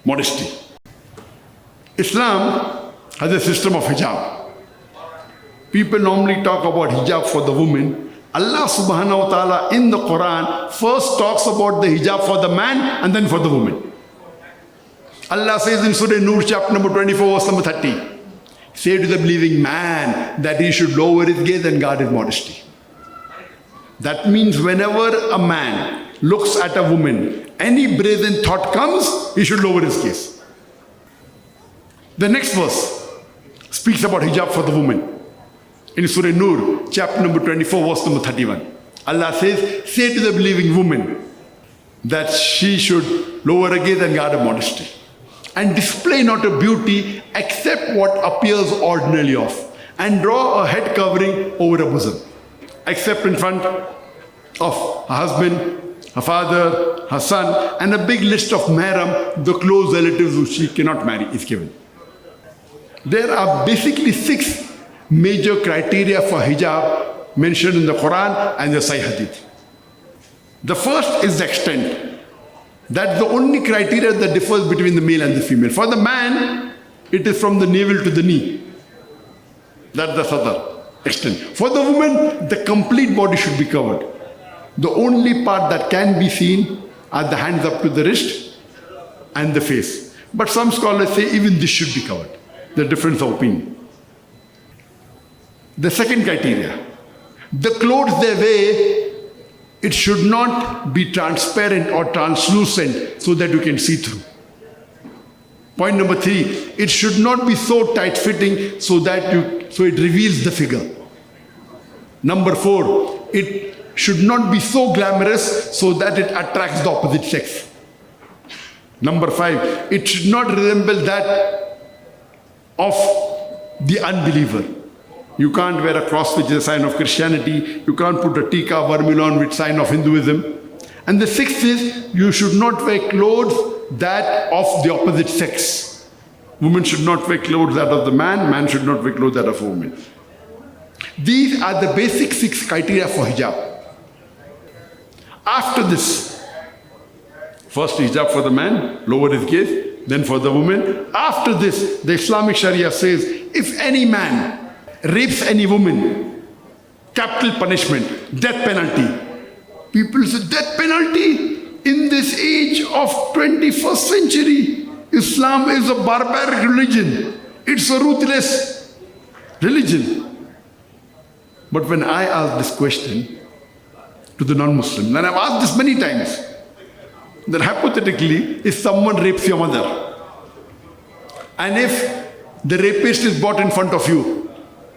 modesty. Islam has a system of hijab. People normally talk about hijab for the woman. Allah subhanahu wa ta'ala in the Quran first talks about the hijab for the man and then for the woman. Allah says in Surah Nur chapter number 24 verse number 30, say to the believing man that he should lower his gaze and guard his modesty. That means whenever a man looks at a woman, any brazen thought comes, he should lower his gaze. The next verse speaks about hijab for the woman. In Surah Nur, chapter number 24, verse number 31. Allah says, say to the believing woman that she should lower her gaze and guard her modesty. And display not her beauty except what appears ordinarily of. And draw a head covering over her bosom. Except in front of her husband, her father, her son, and a big list of mahram, the close relatives who she cannot marry, is given. There are basically 6 major criteria for hijab mentioned in the Quran and the Sahih Hadith. The first is the extent. That's the only criteria that differs between the male and the female. For the man, it is from the navel to the knee. That's the sadr, extent. For the woman, the complete body should be covered. The only part that can be seen are the hands up to the wrist and the face. But some scholars say even this should be covered. The difference of opinion. The second criteria, the clothes they wear, it should not be transparent or translucent so that you can see through. Point number 3, it should not be so tight-fitting so it reveals the figure. Number 4, it should not be so glamorous so that it attracts the opposite sex. Number 5, it should not resemble that of the unbeliever. You can't wear a cross which is a sign of Christianity. You can't put a tika vermilion which is a sign of Hinduism. And the 6th is, you should not wear clothes that of the opposite sex. Women should not wear clothes that of the man. Man should not wear clothes that of a woman. These are the basic 6 criteria for hijab. After this, first hijab for the man, lower his gaze, then for the woman. After this, the Islamic Sharia says, if any man rapes any woman, capital punishment, death penalty. People say, death penalty? In this age of 21st century, Islam is a barbaric religion. It's a ruthless religion. But when I ask this question to the non-Muslim, and I've asked this many times, that hypothetically, if someone rapes your mother, and if the rapist is brought in front of you,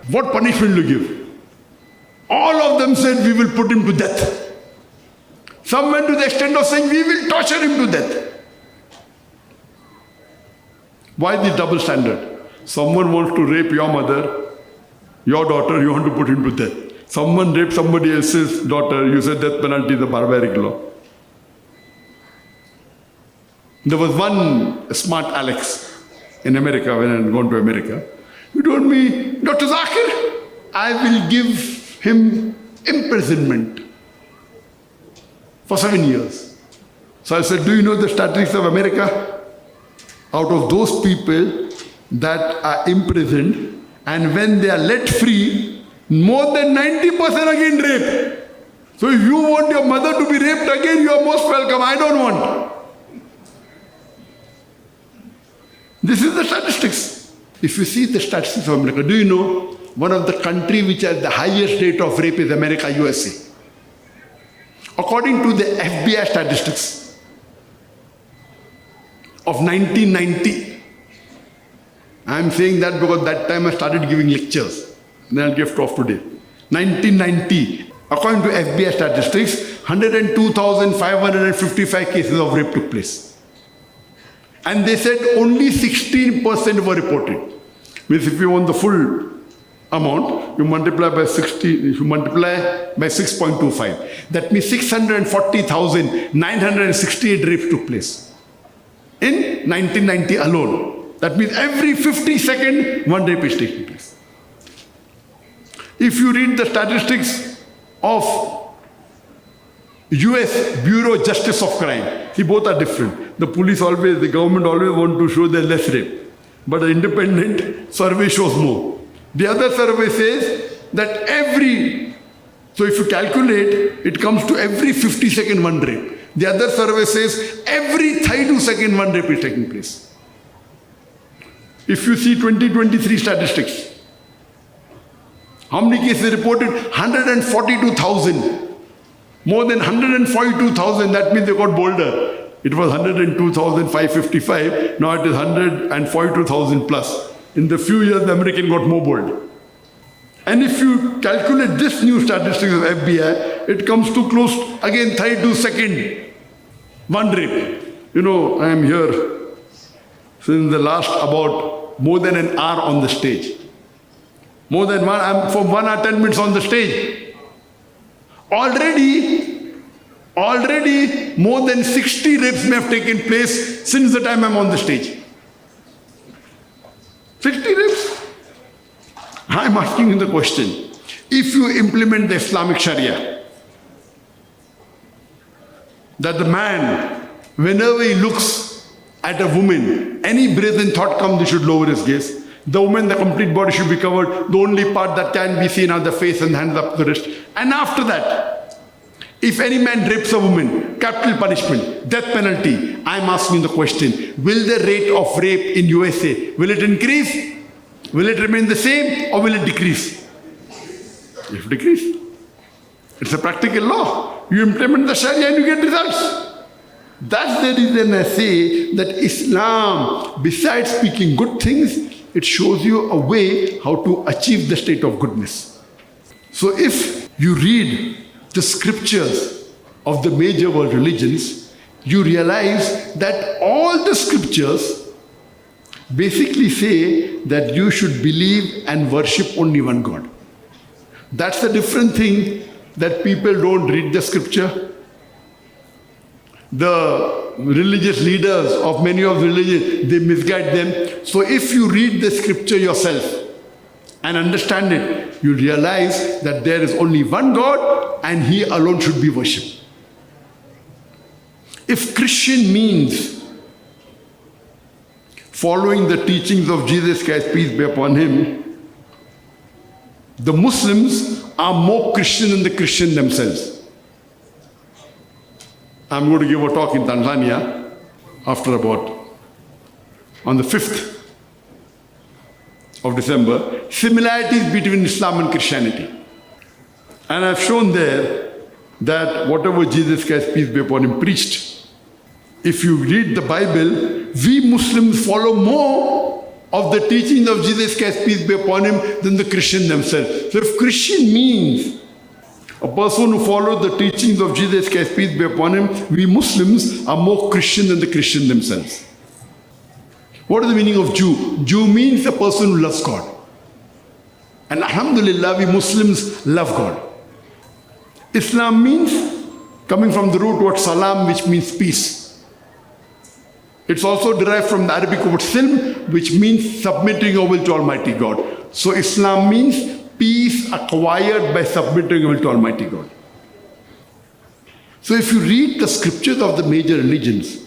what punishment will you give? All of them said, we will put him to death. Some went to the extent of saying, we will torture him to death. Why the double standard? Someone wants to rape your mother, your daughter, you want to put him to death. Someone raped somebody else's daughter, you said death penalty is a barbaric law. There was one smart Alex in America, when I had gone to America. He told me, Dr. Zakir, I will give him imprisonment for 7 years. So I said, do you know the statistics of America? Out of those people that are imprisoned, and when they are let free, more than 90% again rape. So if you want your mother to be raped again, you are most welcome. I don't want. This is the statistics. If you see the statistics of America, do you know one of the countries which has the highest rate of rape is America, USA? According to the FBI statistics of 1990, I'm saying that because that time I started giving lectures. Then I'll give talk today. 1990, according to FBI statistics, 102,555 cases of rape took place. And they said only 16% were reported. Means if you want the full amount, you multiply by 6.25. That means 640,968 rapes took place in 1990 alone. That means every 50 seconds, one rape is taking place. If you read the statistics of US Bureau of Justice of Crime, see, both are different. the government always want to show there's less rape. But an independent survey shows more. The other survey says that so if you calculate, it comes to every 50-second one rape. The other survey says every 32 seconds one rape is taking place. If you see 2023 statistics, how many cases reported? 142,000. More than 142,000, that means they got bolder. It was 102,555, now it is 142,000 plus. In the few years, the American got more bold. And if you calculate this new statistics of FBI, it comes to close, again, 32 seconds, one rape. I am here since the last about more than an hour on the stage. More than one, I'm for 1 hour 10 minutes on the stage. Already more than 60 rapes may have taken place since the time I'm on the stage. 60 rapes? I'm asking you the question. If you implement the Islamic Sharia, that the man, whenever he looks at a woman, any brazen thought comes, he should lower his gaze. The woman, the complete body should be covered. The only part that can be seen are the face and hands up to the wrist. And after that, if any man rapes a woman, capital punishment, death penalty. I'm asking the question, will the rate of rape in USA, will it increase? Will it remain the same or will it decrease? It will decrease. It's a practical law. You implement the Sharia and you get results. That's the reason I say that Islam, besides speaking good things, it shows you a way how to achieve the state of goodness. So if you read the scriptures of the major world religions, you realize that all the scriptures basically say that you should believe and worship only one God. That's the different thing, that people don't read the scripture. The religious leaders of many of the religions, they misguide them. So if you read the scripture yourself and understand it, you realize that there is only one God and He alone should be worshipped. If Christian means following the teachings of Jesus Christ, peace be upon Him, the Muslims are more Christian than the Christians themselves. I'm going to give a talk in Tanzania on the 5th of December, similarities between Islam and Christianity. And I've shown there that whatever Jesus Christ, peace be upon Him, preached, if you read the Bible, we Muslims follow more of the teachings of Jesus Christ, peace be upon Him, than the Christians themselves. So if Christian means a person who follows the teachings of Jesus Christ, peace be upon Him, we Muslims are more Christian than the Christians themselves. What is the meaning of Jew? Jew means a person who loves God. And alhamdulillah, we Muslims love God. Islam means, coming from the root word salam, which means peace. It's also derived from the Arabic word silm, which means submitting your will to Almighty God. So Islam means peace acquired by submitting your will to Almighty God. So if you read the scriptures of the major religions,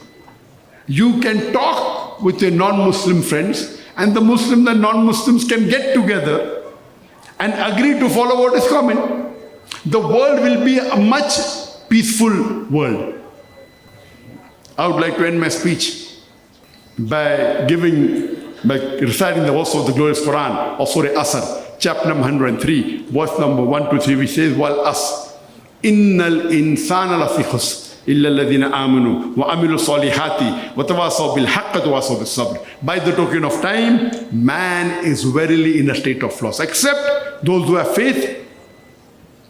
you can talk with your non-Muslim friends, and the Muslims and non-Muslims can get together and agree to follow what is common. The world will be a much peaceful world. I would like to end my speech by reciting the verse of the glorious Quran, or Surah Asr, chapter number 103, verse number 1 to 3, which says, Wal Asr, Innal insana lafi khusr, illa alladhina amanu wa amilu salihati wa tawasaw bil haqq wa tawasaw bis sabr. By the token of time, man is verily in a state of loss, except those who have faith,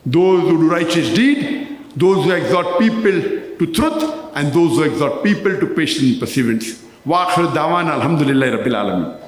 those who do righteous deed, those who exhort people to truth, and those who exhort people to patience and perseverance. Wa akhir dawana alhamdulillahi rabbil alamin.